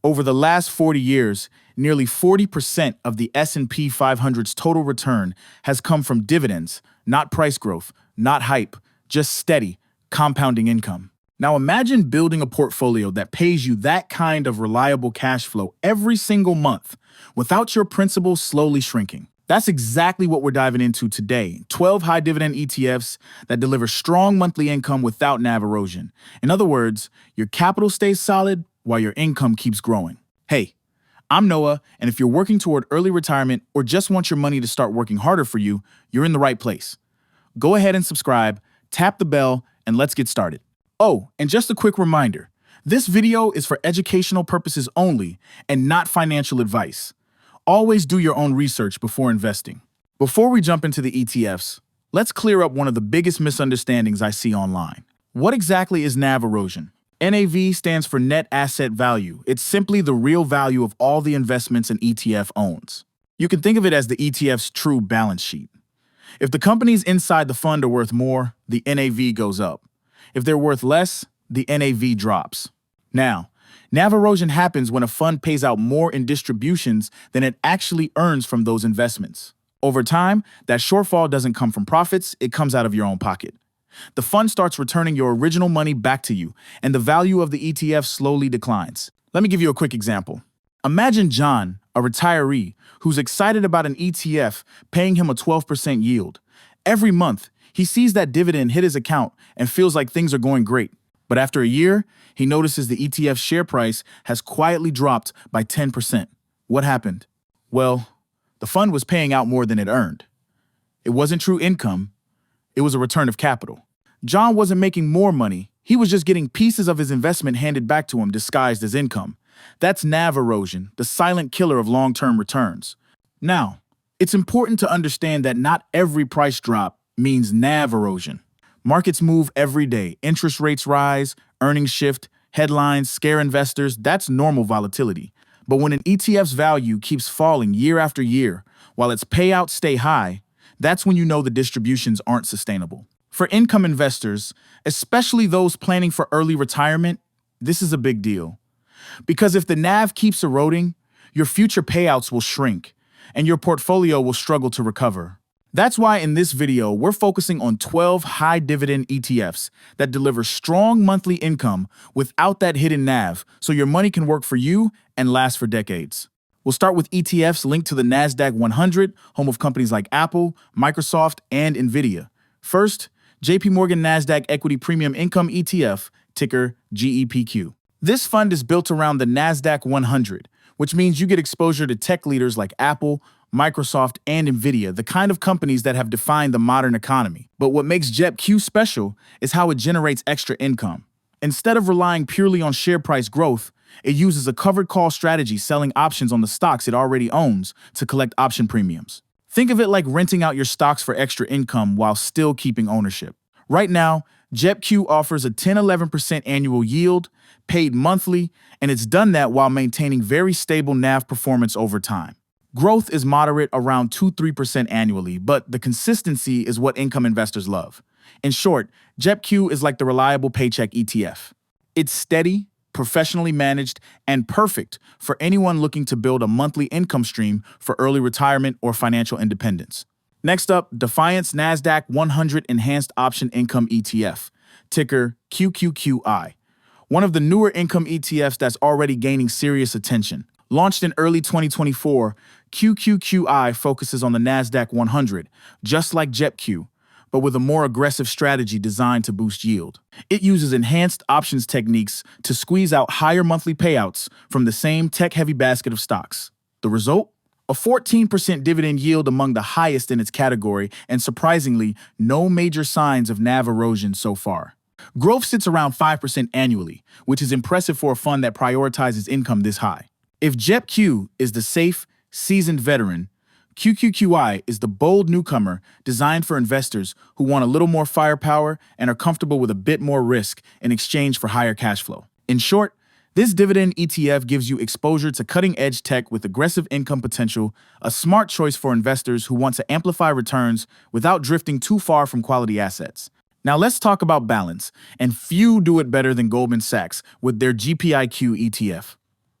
Over the last 40 years, nearly 40% of the S&P 500's total return has come from dividends, not price growth, not hype, just steady, compounding income. Now imagine building a portfolio that pays you that kind of reliable cash flow every single month without your principal slowly shrinking. That's exactly what we're diving into today. 12 high dividend ETFs that deliver strong monthly income without NAV erosion. In other words, your capital stays solid while your income keeps growing. Hey, I'm Noah, and if you're working toward early retirement or just want your money to start working harder for you, you're in the right place. Go ahead and subscribe, tap the bell, and let's get started. Oh, and just a quick reminder, this video is for educational purposes only and not financial advice. Always do your own research before investing. Before we jump into the ETFs, let's clear up one of the biggest misunderstandings I see online. What exactly is NAV erosion? NAV stands for net asset value. It's simply the real value of all the investments an ETF owns. You can think of it as the ETF's true balance sheet. If the companies inside the fund are worth more, the NAV goes up. If they're worth less, the NAV drops. Now, NAV erosion happens when a fund pays out more in distributions than it actually earns from those investments. Over time, that shortfall doesn't come from profits, it comes out of your own pocket. The fund starts returning your original money back to you, and the value of the ETF slowly declines. Let me give you a quick example. Imagine John, a retiree, who's excited about an ETF paying him a 12% yield. Every month, he sees that dividend hit his account and feels like things are going great. But after a year, he notices the ETF share price has quietly dropped by 10%. What happened? Well, the fund was paying out more than it earned. It wasn't true income, it was a return of capital. John wasn't making more money, he was just getting pieces of his investment handed back to him disguised as income. That's NAV erosion, the silent killer of long-term returns. Now, it's important to understand that not every price drop means NAV erosion. Markets move every day. Interest rates rise, earnings shift, headlines scare investors. That's normal volatility. But when an ETF's value keeps falling year after year, while its payouts stay high, that's when you know the distributions aren't sustainable. For income investors, especially those planning for early retirement, this is a big deal. Because if the NAV keeps eroding, your future payouts will shrink, and your portfolio will struggle to recover. That's why in this video, we're focusing on 12 high dividend ETFs that deliver strong monthly income without that hidden NAV, so your money can work for you and last for decades. We'll start with ETFs linked to the NASDAQ 100, home of companies like Apple, Microsoft, and NVIDIA. First, JP Morgan NASDAQ Equity Premium Income ETF, ticker GEPQ. This fund is built around the NASDAQ 100, which means you get exposure to tech leaders like Apple, Microsoft, and NVIDIA, the kind of companies that have defined the modern economy. But what makes GEPQ special is how it generates extra income. Instead of relying purely on share price growth, it uses a covered call strategy selling options on the stocks it already owns to collect option premiums. Think of it like renting out your stocks for extra income while still keeping ownership. Right now, GEPQ offers a 10-11% annual yield, paid monthly, and it's done that while maintaining very stable NAV performance over time. Growth is moderate, around 2-3% annually, but the consistency is what income investors love. In short, GEPQ is like the reliable paycheck ETF. It's steady, professionally managed, and perfect for anyone looking to build a monthly income stream for early retirement or financial independence. Next up, Defiance NASDAQ 100 Enhanced Option Income ETF, ticker QQQI. One of the newer income ETFs that's already gaining serious attention. Launched in early 2024, QQQI focuses on the NASDAQ 100, just like GEPQ, but with a more aggressive strategy designed to boost yield. It uses enhanced options techniques to squeeze out higher monthly payouts from the same tech-heavy basket of stocks. The result? A 14% dividend yield among the highest in its category, and surprisingly, no major signs of NAV erosion so far. Growth sits around 5% annually, which is impressive for a fund that prioritizes income this high. If GEPQ is the safe, seasoned veteran, QQQI is the bold newcomer designed for investors who want a little more firepower and are comfortable with a bit more risk in exchange for higher cash flow. In short, this dividend ETF gives you exposure to cutting-edge tech with aggressive income potential, a smart choice for investors who want to amplify returns without drifting too far from quality assets. Now let's talk about balance, and few do it better than Goldman Sachs with their GPIQ ETF.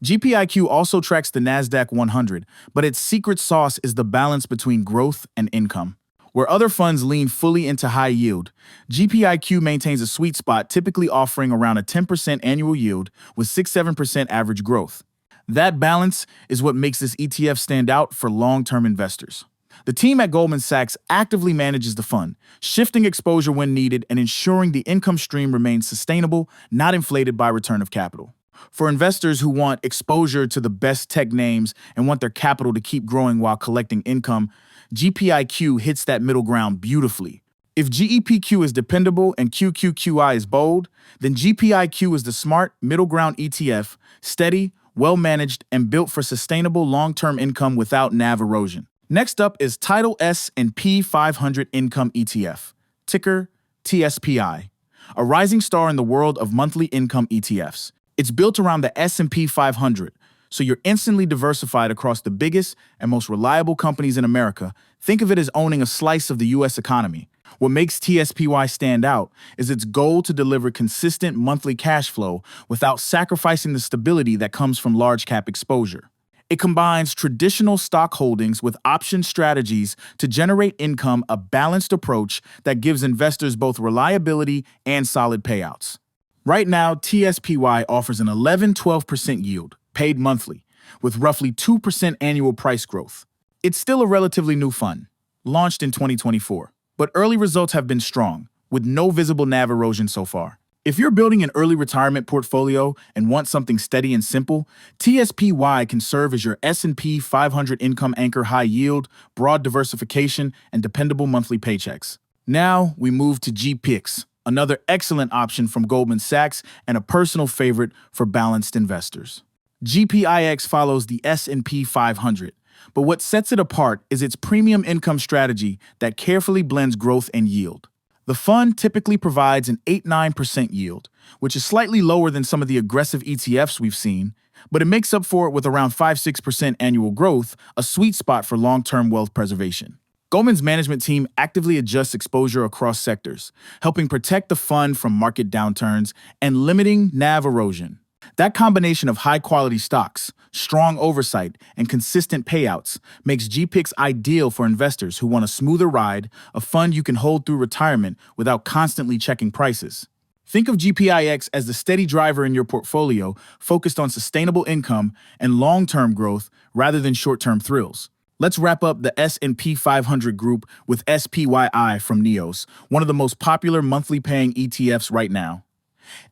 GPIQ also tracks the NASDAQ 100, but its secret sauce is the balance between growth and income. Where other funds lean fully into high yield, GPIQ maintains a sweet spot, typically offering around a 10% annual yield with 6-7% average growth. That balance is what makes this ETF stand out for long-term investors. The team at Goldman Sachs actively manages the fund, shifting exposure when needed and ensuring the income stream remains sustainable, not inflated by return of capital. For investors who want exposure to the best tech names and want their capital to keep growing while collecting income, GPIQ hits that middle ground beautifully. If GEPQ is dependable and QQQI is bold, then GPIQ is the smart middle ground ETF, steady, well-managed, and built for sustainable long-term income without NAV erosion. Next up is Title S&P 500 Income ETF, ticker TSPI, a rising star in the world of monthly income ETFs. It's built around the S&P 500, so you're instantly diversified across the biggest and most reliable companies in America. Think of it as owning a slice of the U.S. economy. What makes TSPY stand out is its goal to deliver consistent monthly cash flow without sacrificing the stability that comes from large cap exposure. It combines traditional stock holdings with option strategies to generate income, a balanced approach that gives investors both reliability and solid payouts. Right now, TSPY offers an 11-12% yield, paid monthly, with roughly 2% annual price growth. It's still a relatively new fund, launched in 2024, but early results have been strong, with no visible NAV erosion so far. If you're building an early retirement portfolio and want something steady and simple, TSPY can serve as your S&P 500 income anchor, high yield, broad diversification, and dependable monthly paychecks. Now we move to GPIX, another excellent option from Goldman Sachs and a personal favorite for balanced investors. GPIX follows the S&P 500, but what sets it apart is its premium income strategy that carefully blends growth and yield. The fund typically provides an 8-9% yield, which is slightly lower than some of the aggressive ETFs we've seen, but it makes up for it with around 5-6% annual growth, a sweet spot for long-term wealth preservation. Goldman's management team actively adjusts exposure across sectors, helping protect the fund from market downturns and limiting NAV erosion. That combination of high-quality stocks, strong oversight, and consistent payouts makes GPIX ideal for investors who want a smoother ride, a fund you can hold through retirement without constantly checking prices. Think of GPIX as the steady driver in your portfolio, focused on sustainable income and long-term growth rather than short-term thrills. Let's wrap up the S&P 500 group with SPYI from NEOS, one of the most popular monthly paying ETFs right now.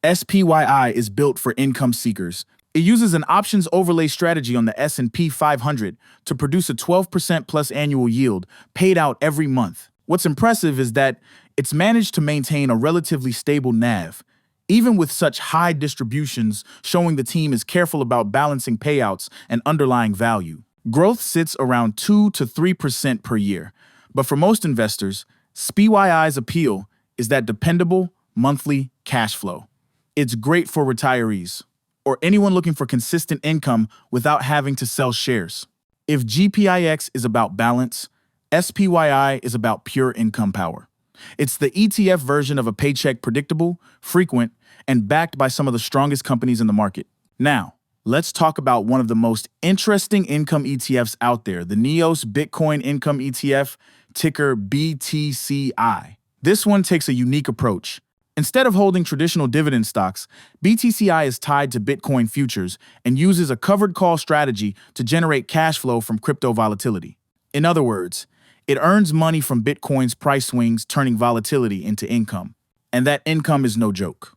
SPYI is built for income seekers. It uses an options overlay strategy on the S&P 500 to produce a 12% plus annual yield paid out every month. What's impressive is that it's managed to maintain a relatively stable NAV, even with such high distributions, showing the team is careful about balancing payouts and underlying value. Growth sits around 2 to 3% per year, but for most investors, SPYI's appeal is that dependable monthly cash flow. It's great for retirees or anyone looking for consistent income without having to sell shares. If GPIX is about balance, SPYI is about pure income power. It's the ETF version of a paycheck, predictable, frequent, and backed by some of the strongest companies in the market. Now, let's talk about one of the most interesting income ETFs out there, the NEOS Bitcoin Income ETF, ticker BTCI. This one takes a unique approach. Instead of holding traditional dividend stocks, BTCI is tied to Bitcoin futures and uses a covered call strategy to generate cash flow from crypto volatility. In other words, it earns money from Bitcoin's price swings, turning volatility into income. And that income is no joke.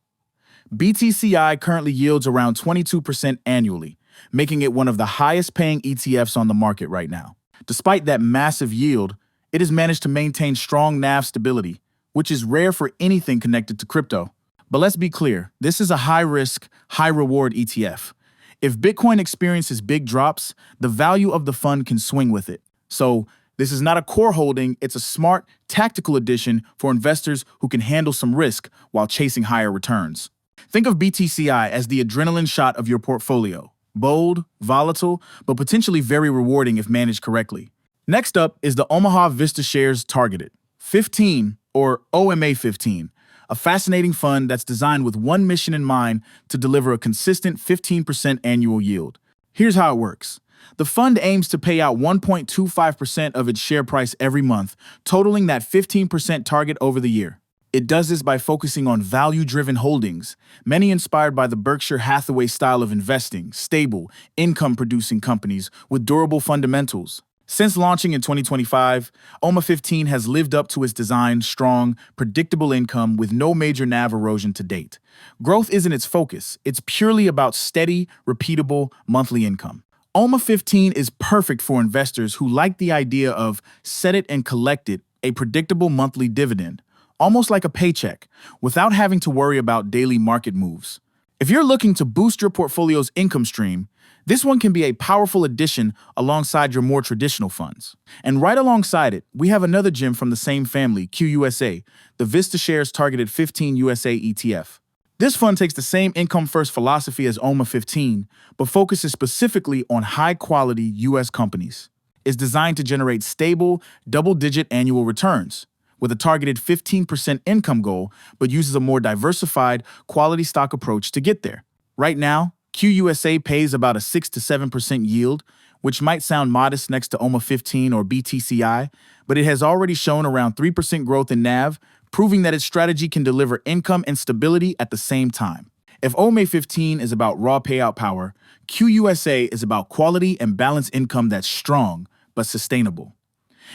BTCI currently yields around 22% annually, making it one of the highest paying ETFs on the market right now. Despite that massive yield, it has managed to maintain strong NAV stability, which is rare for anything connected to crypto. But let's be clear, this is a high-risk, high-reward ETF. If Bitcoin experiences big drops, the value of the fund can swing with it. So this is not a core holding, it's a smart, tactical addition for investors who can handle some risk while chasing higher returns. Think of BTCI as the adrenaline shot of your portfolio. Bold, volatile, but potentially very rewarding if managed correctly. Next up is the Omaha Vista Shares Targeted 15, or OMA 15, a fascinating fund that's designed with one mission in mind to deliver a consistent 15% annual yield. Here's how it works. The fund aims to pay out 1.25% of its share price every month, totaling that 15% target over the year. It does this by focusing on value-driven holdings, many inspired by the Berkshire Hathaway style of investing, stable, income-producing companies with durable fundamentals. Since launching in 2025, OMA 15 has lived up to its design, strong, predictable income with no major NAV erosion to date. Growth isn't its focus, it's purely about steady, repeatable, monthly income. OMA 15 is perfect for investors who like the idea of set it and collect it, a predictable monthly dividend, almost like a paycheck, without having to worry about daily market moves. If you're looking to boost your portfolio's income stream, this one can be a powerful addition alongside your more traditional funds. And right alongside it, we have another gem from the same family, QUSA, the VistaShares Targeted 15 USA ETF. This fund takes the same income-first philosophy as OMA 15, but focuses specifically on high-quality U.S. companies. It's designed to generate stable, double-digit annual returns, with a targeted 15% income goal, but uses a more diversified, quality stock approach to get there. Right now, QUSA pays about a 6 to 7% yield, which might sound modest next to OMA 15 or BTCI, but it has already shown around 3% growth in NAV, proving that its strategy can deliver income and stability at the same time. If OMA 15 is about raw payout power, QUSA is about quality and balanced income that's strong but sustainable.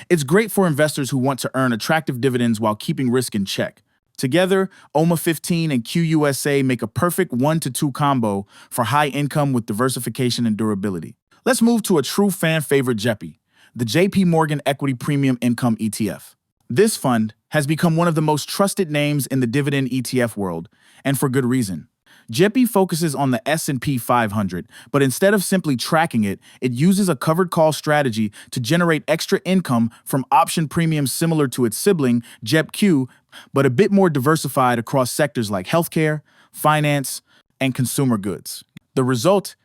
It's great for investors who want to earn attractive dividends while keeping risk in check. Together, OMA 15 and QUSA make a perfect 1-2 combo for high income with diversification and durability. Let's move to a true fan favorite GPIQ, the JP Morgan Equity Premium Income ETF. This fund has become one of the most trusted names in the dividend ETF world, and for good reason. GPIQ focuses on the S&P 500, but instead of simply tracking it, it uses a covered call strategy to generate extra income from option premiums similar to its sibling, GPIQ, but a bit more diversified across sectors like healthcare, finance, and consumer goods. The result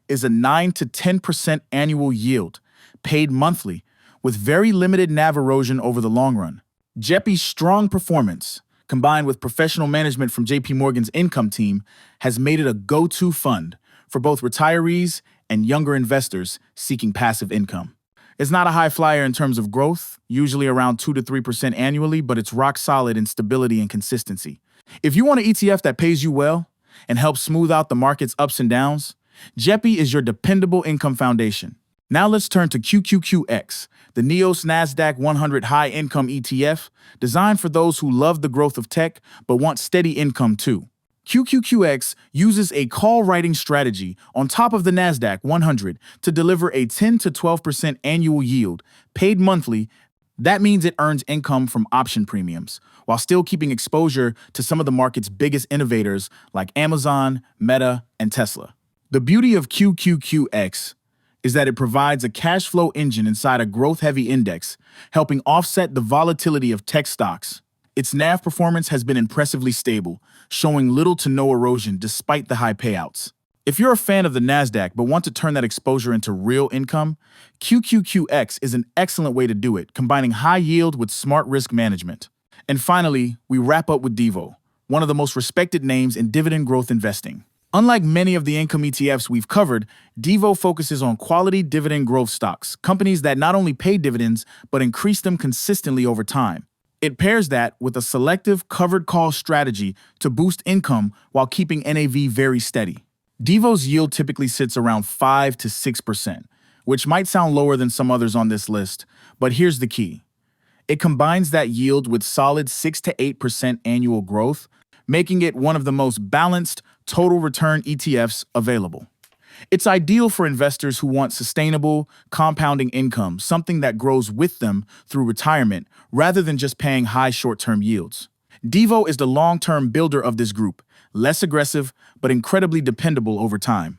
is a 9 to 10% annual yield, paid monthly, with very limited NAV erosion over the long run. GPIQ's strong performance, combined with professional management from JP Morgan's income team, has made it a go-to fund for both retirees and younger investors seeking passive income. It's not a high flyer in terms of growth, usually around 2 to 3% annually, but it's rock solid in stability and consistency. If you want an ETF that pays you well and helps smooth out the market's ups and downs, GPIQ is your dependable income foundation. Now let's turn to QQQX, the NEOS NASDAQ 100 high-income ETF, designed for those who love the growth of tech but want steady income too. QQQX uses a call writing strategy on top of the NASDAQ 100 to deliver a 10 to 12% annual yield, paid monthly. That means it earns income from option premiums, while still keeping exposure to some of the market's biggest innovators like Amazon, Meta, and Tesla. The beauty of QQQX is that it provides a cash flow engine inside a growth-heavy index, helping offset the volatility of tech stocks. Its NAV performance has been impressively stable, showing little to no erosion despite the high payouts. If you're a fan of the NASDAQ but want to turn that exposure into real income, QQQX is an excellent way to do it, combining high yield with smart risk management. And finally, we wrap up with Divo, one of the most respected names in dividend growth investing. Unlike many of the income ETFs we've covered, Divo focuses on quality dividend growth stocks, companies that not only pay dividends, but increase them consistently over time. It pairs that with a selective covered call strategy to boost income while keeping NAV very steady. Divo's yield typically sits around 5 to 6%, which might sound lower than some others on this list, but here's the key. It combines that yield with solid 6 to 8% annual growth, making it one of the most balanced total return ETFs available. It's ideal for investors who want sustainable, compounding income, something that grows with them through retirement rather than just paying high short-term yields. Divo is the long-term builder of this group, less aggressive but incredibly dependable over time.